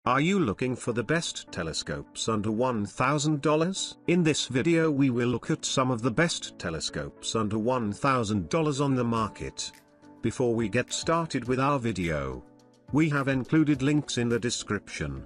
Are you looking for the best telescopes under $1,000? In this video we will look at some of the best telescopes under $1,000 on the market. Before we get started with our video, we have included links in the description.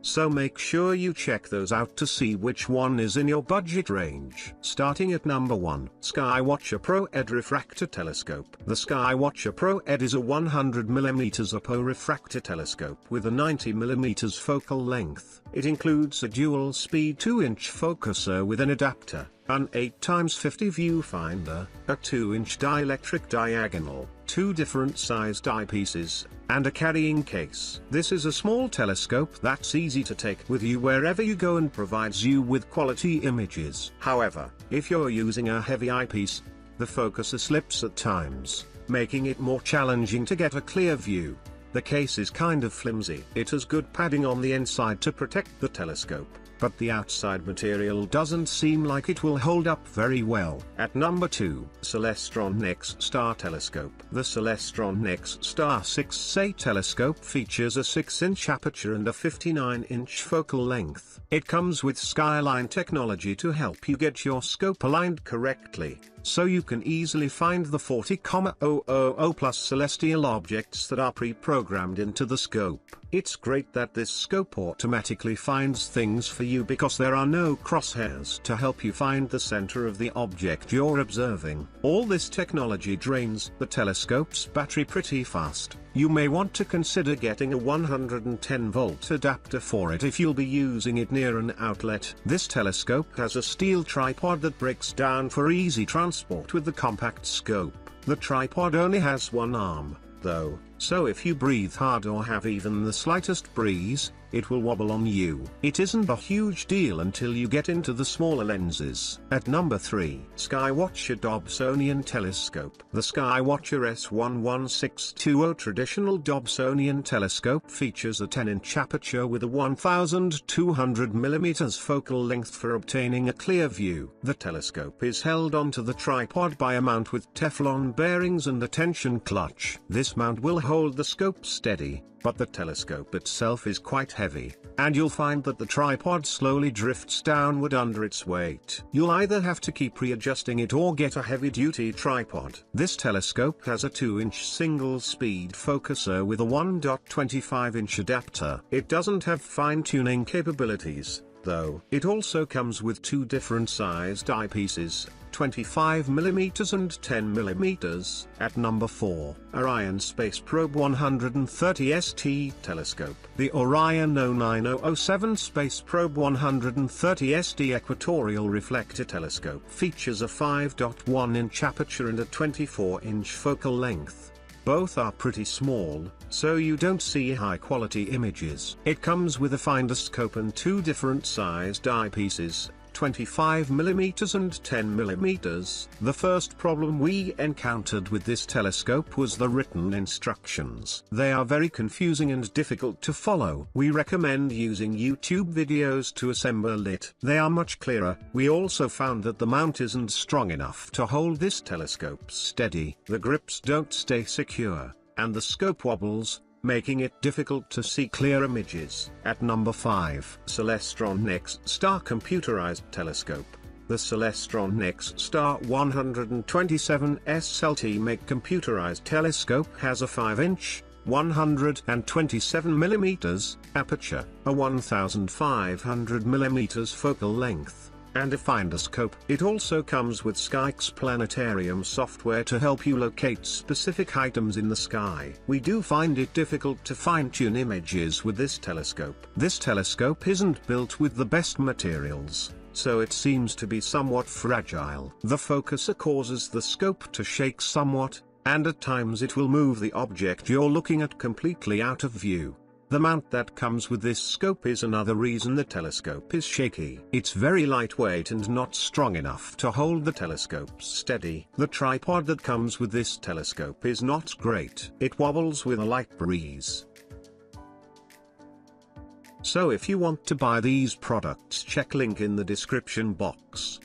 So make sure you check those out to see which one is in your budget range. Starting at number 1, SkyWatcher Pro ED Refractor Telescope. The SkyWatcher Pro ED is a 100mm APO refractor telescope with a 90mm focal length. It includes a dual-speed 2-inch focuser with an adapter, an 8x50 viewfinder, a 2-inch dielectric diagonal, 2 different sized eyepieces, and a carrying case. This is a small telescope that's easy to take with you wherever you go and provides you with quality images. However, if you're using a heavy eyepiece, the focuser slips at times, making it more challenging to get a clear view. The case is kind of flimsy. It has good padding on the inside to protect the telescope, but the outside material doesn't seem like it will hold up very well. At number 2, Celestron NexStar Telescope. The Celestron NexStar 6A telescope features a 6-inch aperture and a 59-inch focal length. It comes with Skyline technology to help you get your scope aligned correctly, so you can easily find the 40,000 plus celestial objects that are pre-programmed into the scope. It's great that this scope automatically finds things for you because there are no crosshairs to help you find the center of the object you're observing. All this technology drains the telescope's battery pretty fast. You may want to consider getting a 110-volt adapter for it if you'll be using it near an outlet. This telescope has a steel tripod that breaks down for easy transport with the compact scope. The tripod only has one arm, though, so if you breathe hard or have even the slightest breeze, it will wobble on you. It isn't a huge deal until you get into the smaller lenses. At number 3, SkyWatcher Dobsonian Telescope. The SkyWatcher S11620 traditional Dobsonian telescope features a 10-inch aperture with a 1200mm focal length for obtaining a clear view. The telescope is held onto the tripod by a mount with Teflon bearings and a tension clutch. This mount will hold the scope steady, but the telescope itself is quite heavy, and you'll find that the tripod slowly drifts downward under its weight. You'll either have to keep readjusting it or get a heavy-duty tripod. This telescope has a 2-inch single-speed focuser with a 1.25-inch adapter. It doesn't have fine-tuning capabilities, though. It also comes with 2 different sized eyepieces, 25mm and 10mm. At number 4, Orion SpaceProbe 130ST Telescope. The Orion 09007 SpaceProbe 130ST Equatorial Reflector Telescope features a 5.1-inch aperture and a 24-inch focal length. Both are pretty small, so you don't see high-quality images. It comes with a finder scope and 2 different sized eyepieces, 25mm and 10mm. The first problem we encountered with this telescope was the written instructions. They are very confusing and difficult to follow. We recommend using YouTube videos to assemble it. They are much clearer. We also found that the mount isn't strong enough to hold this telescope steady. The grips don't stay secure, and the scope wobbles, making it difficult to see clear images. At number 5, Celestron NexStar Computerized Telescope. The Celestron NexStar 127 SLT computerized telescope has a 5-inch, 127mm aperture, a 1500mm focal length, and a finder scope. It also comes with SkyX planetarium software to help you locate specific items in the sky. We do find it difficult to fine-tune images with this telescope. This telescope isn't built with the best materials, so it seems to be somewhat fragile. The focuser causes the scope to shake somewhat, and at times it will move the object you're looking at completely out of view. The mount that comes with this scope is another reason the telescope is shaky. It's very lightweight and not strong enough to hold the telescope steady. The tripod that comes with this telescope is not great. It wobbles with a light breeze. So if you want to buy these products, check link in the description box.